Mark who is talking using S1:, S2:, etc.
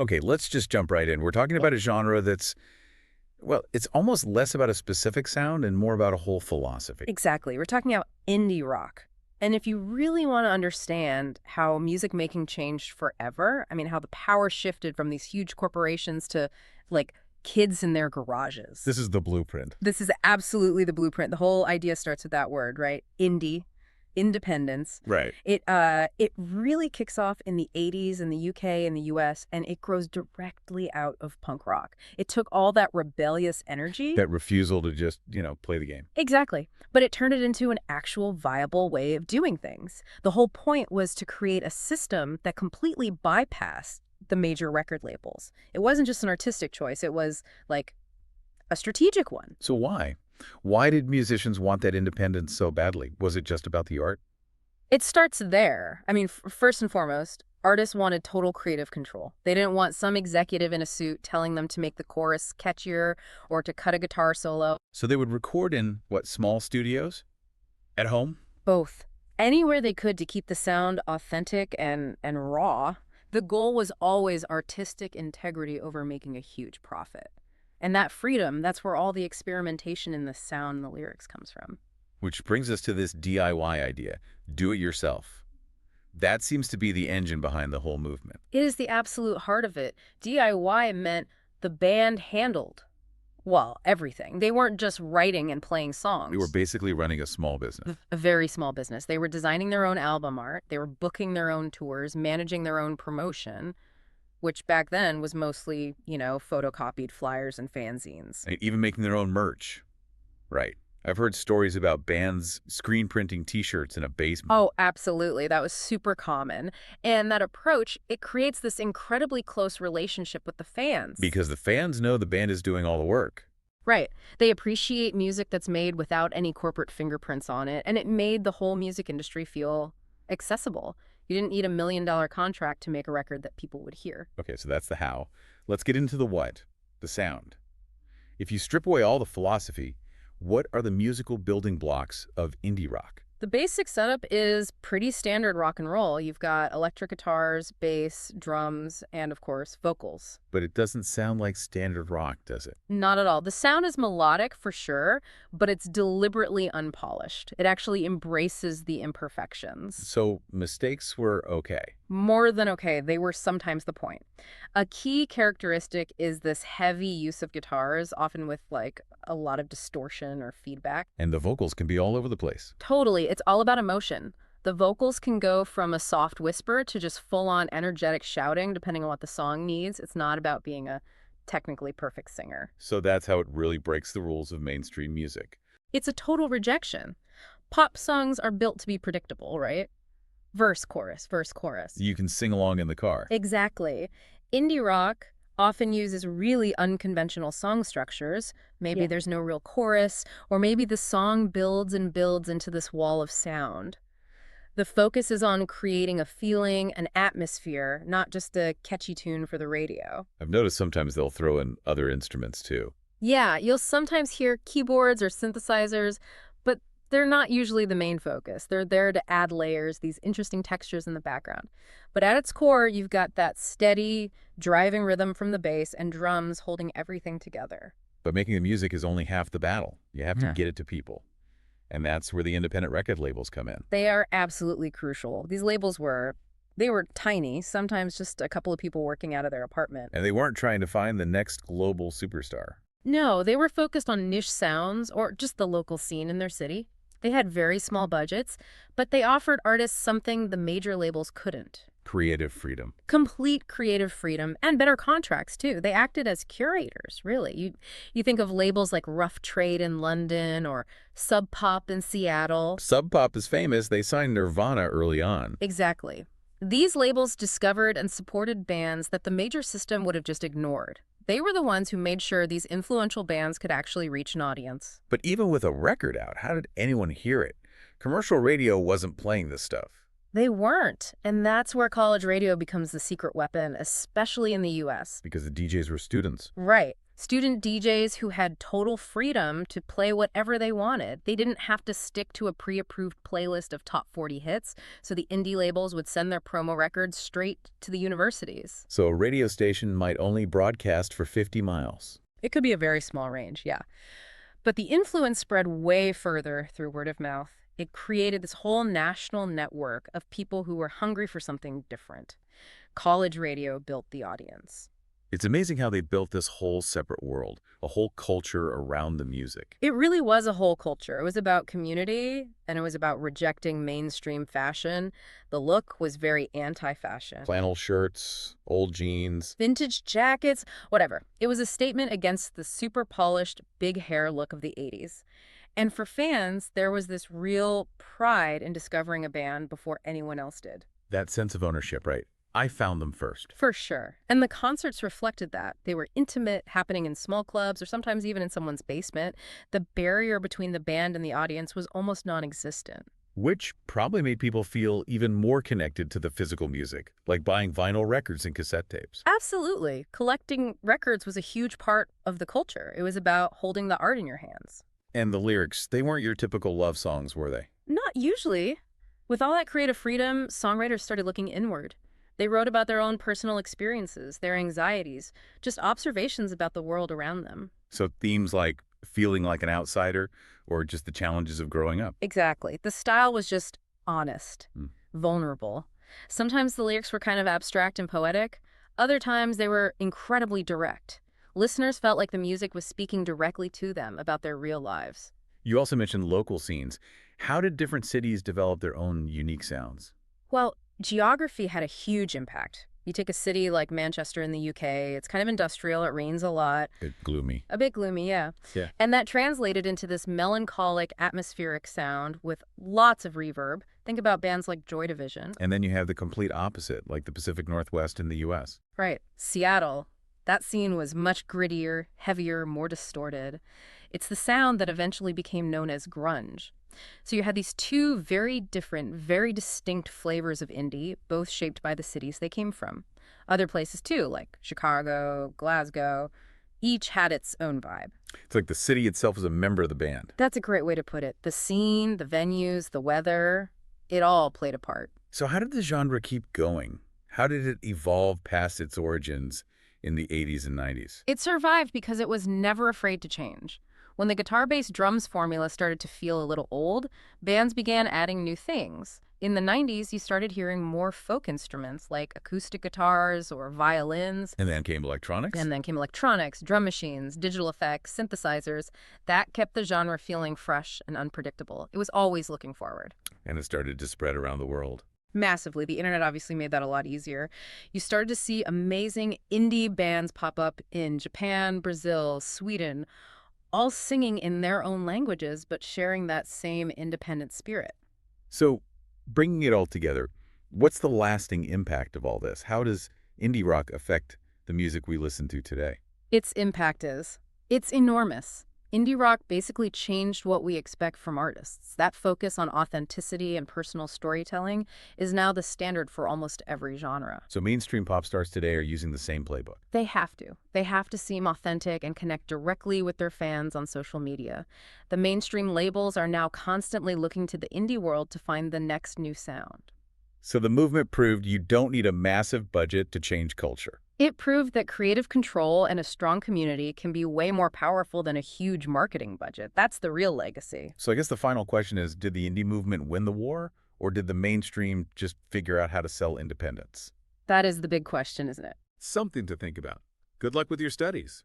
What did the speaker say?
S1: Okay, let's just jump right in. We're talking about a genre that's, well, it's almost less about a specific sound and more about a whole philosophy.
S2: Exactly. We're talking about indie rock. And if you really want to understand how music making changed forever, I mean, how the power shifted from these huge corporations to like kids in their garages.
S1: This is the blueprint.
S2: This is absolutely the blueprint. The whole idea starts with that word, right? Indie, independence.
S1: Right.
S2: It really kicks off in the 80s in the UK and the US, and it grows directly out of punk rock. It took all that rebellious energy.
S1: That refusal to just, play the game.
S2: Exactly. But it turned it into an actual viable way of doing things. The whole point was to create a system that completely bypassed the major record labels. It wasn't just an artistic choice. It was like a strategic one.
S1: So why? Why did musicians want that independence so badly? Was it just about the art?
S2: It starts there. I mean, first and foremost, artists wanted total creative control. They didn't want some executive in a suit telling them to make the chorus catchier or to cut a guitar solo.
S1: So they would record in, what, small studios? At home?
S2: Both. Anywhere they could to keep the sound authentic and raw. The goal was always artistic integrity over making a huge profit. And that freedom, that's where all the experimentation in the sound and the lyrics comes from.
S1: Which brings us to this DIY idea, do it yourself. That seems to be the engine behind the whole movement.
S2: It is the absolute heart of it. DIY meant the band handled, well, everything. They weren't just writing and playing songs.
S1: They were basically running a small business.
S2: A very small business. They were designing their own album art. They were booking their own tours, managing their own promotion, which back then was mostly, photocopied flyers and fanzines.
S1: And even making their own merch. Right. I've heard stories about bands screen printing T-shirts in a basement.
S2: Oh, absolutely. That was super common. And that approach, it creates this incredibly close relationship with the fans.
S1: Because the fans know the band is doing all the work.
S2: Right. They appreciate music that's made without any corporate fingerprints on it, and it made the whole music industry feel accessible. You didn't need $1 million contract to make a record that people would hear.
S1: Okay, so that's the how. Let's get into the what, the sound. If you strip away all the philosophy, what are the musical building blocks of indie rock?
S2: The basic setup is pretty standard rock and roll. You've got electric guitars, bass, drums, and of course, vocals.
S1: But it doesn't sound like standard rock, does it?
S2: Not at all. The sound is melodic for sure, but it's deliberately unpolished. It actually embraces the imperfections.
S1: So mistakes were okay.
S2: More than okay. They were sometimes the point. A key characteristic is this heavy use of guitars, often with like a lot of distortion or feedback.
S1: And the vocals can be all over the place.
S2: Totally. It's all about emotion. The vocals can go from a soft whisper to just full-on energetic shouting, depending on what the song needs. It's not about being a technically perfect singer.
S1: So that's how it really breaks the rules of mainstream music.
S2: It's a total rejection. Pop songs are built to be predictable, right? Verse, chorus, verse, chorus.
S1: You can sing along in the car.
S2: Exactly. Indie rock often uses really unconventional song structures. Maybe there's no real chorus, or maybe the song builds and builds into this wall of sound. The focus is on creating a feeling, an atmosphere, not just a catchy tune for the radio.
S1: I've noticed sometimes they'll throw in other instruments too.
S2: Yeah, you'll sometimes hear keyboards or synthesizers, but they're not usually the main focus. They're there to add layers, these interesting textures in the background. But at its core, you've got that steady, driving rhythm from the bass and drums holding everything together.
S1: But making the music is only half the battle. You have to get it to people. And that's where the independent record labels come in.
S2: They are absolutely crucial. These labels were tiny, sometimes just a couple of people working out of their apartment.
S1: And they weren't trying to find the next global superstar.
S2: No, they were focused on niche sounds or just the local scene in their city. They had very small budgets, but they offered artists something the major labels couldn't.
S1: Creative freedom.
S2: Complete creative freedom and better contracts, too. They acted as curators, really. You think of labels like Rough Trade in London or Sub Pop in Seattle.
S1: Sub Pop is famous. They signed Nirvana early on.
S2: Exactly. These labels discovered and supported bands that the major system would have just ignored. They were the ones who made sure these influential bands could actually reach an audience.
S1: But even with a record out, how did anyone hear it? Commercial radio wasn't playing this stuff.
S2: They weren't. And that's where college radio becomes the secret weapon, especially in the U.S.
S1: Because the DJs were students.
S2: Right. Student DJs who had total freedom to play whatever they wanted. They didn't have to stick to a pre-approved playlist of top 40 hits, so the indie labels would send their promo records straight to the universities.
S1: So a radio station might only broadcast for 50 miles.
S2: It could be a very small range, yeah. But the influence spread way further through word of mouth. It created this whole national network of people who were hungry for something different. College radio built the audience.
S1: It's amazing how they built this whole separate world, a whole culture around the music.
S2: It really was a whole culture. It was about community, and it was about rejecting mainstream fashion. The look was very anti-fashion.
S1: Flannel shirts, old jeans.
S2: Vintage jackets, whatever. It was a statement against the super polished, big hair look of the 80s. And for fans, there was this real pride in discovering a band before anyone else did.
S1: That sense of ownership, right? I found them first.
S2: For sure. And the concerts reflected that. They were intimate, happening in small clubs or sometimes even in someone's basement. The barrier between the band and the audience was almost non-existent.
S1: Which probably made people feel even more connected to the physical music, like buying vinyl records and cassette tapes.
S2: Absolutely. Collecting records was a huge part of the culture. It was about holding the art in your hands.
S1: And the lyrics, they weren't your typical love songs, were they?
S2: Not usually. With all that creative freedom, songwriters started looking inward. They wrote about their own personal experiences, their anxieties, just observations about the world around them.
S1: So themes like feeling like an outsider or just the challenges of growing up.
S2: Exactly. The style was just honest,
S1: Mm.
S2: vulnerable. Sometimes the lyrics were kind of abstract and poetic. Other times they were incredibly direct. Listeners felt like the music was speaking directly to them about their real lives.
S1: You also mentioned local scenes. How did different cities develop their own unique sounds?
S2: Well, geography had a huge impact. You take a city like Manchester in the UK, it's kind of industrial, it rains a lot.
S1: Gloomy.
S2: A bit gloomy, yeah.
S1: Yeah.
S2: And that translated into this melancholic, atmospheric sound with lots of reverb. Think about bands like Joy Division.
S1: And then you have the complete opposite, like the Pacific Northwest in the U.S.
S2: Right. Seattle. That scene was much grittier, heavier, more distorted. It's the sound that eventually became known as grunge. So you had these two very different, very distinct flavors of indie, both shaped by the cities they came from. Other places too, like Chicago, Glasgow, each had its own vibe.
S1: It's like the city itself is a member of the band.
S2: That's a great way to put it. The scene, the venues, the weather, it all played a part.
S1: So how did the genre keep going? How did it evolve past its origins in the 80s and 90s?
S2: It survived because it was never afraid to change. When the guitar-based drums formula started to feel a little old, bands began adding new things. In the 90s, you started hearing more folk instruments like acoustic guitars or violins.
S1: And then came electronics?
S2: And then came electronics, drum machines, digital effects, synthesizers. That kept the genre feeling fresh and unpredictable. It was always looking forward.
S1: And it started to spread around the world.
S2: Massively. The internet obviously made that a lot easier. You started to see amazing indie bands pop up in Japan, Brazil, Sweden, all singing in their own languages, but sharing that same independent spirit.
S1: So, bringing it all together, what's the lasting impact of all this? How does indie rock affect the music we listen to today?
S2: Its impact it's enormous. Indie rock basically changed what we expect from artists. That focus on authenticity and personal storytelling is now the standard for almost every genre.
S1: So mainstream pop stars today are using the same playbook.
S2: They have to. They have to seem authentic and connect directly with their fans on social media. The mainstream labels are now constantly looking to the indie world to find the next new sound.
S1: So the movement proved you don't need a massive budget to change culture.
S2: It proved that creative control and a strong community can be way more powerful than a huge marketing budget. That's the real legacy.
S1: So I guess the final question is, did the indie movement win the war, or did the mainstream just figure out how to sell independence?
S2: That is the big question, isn't it?
S1: Something to think about. Good luck with your studies.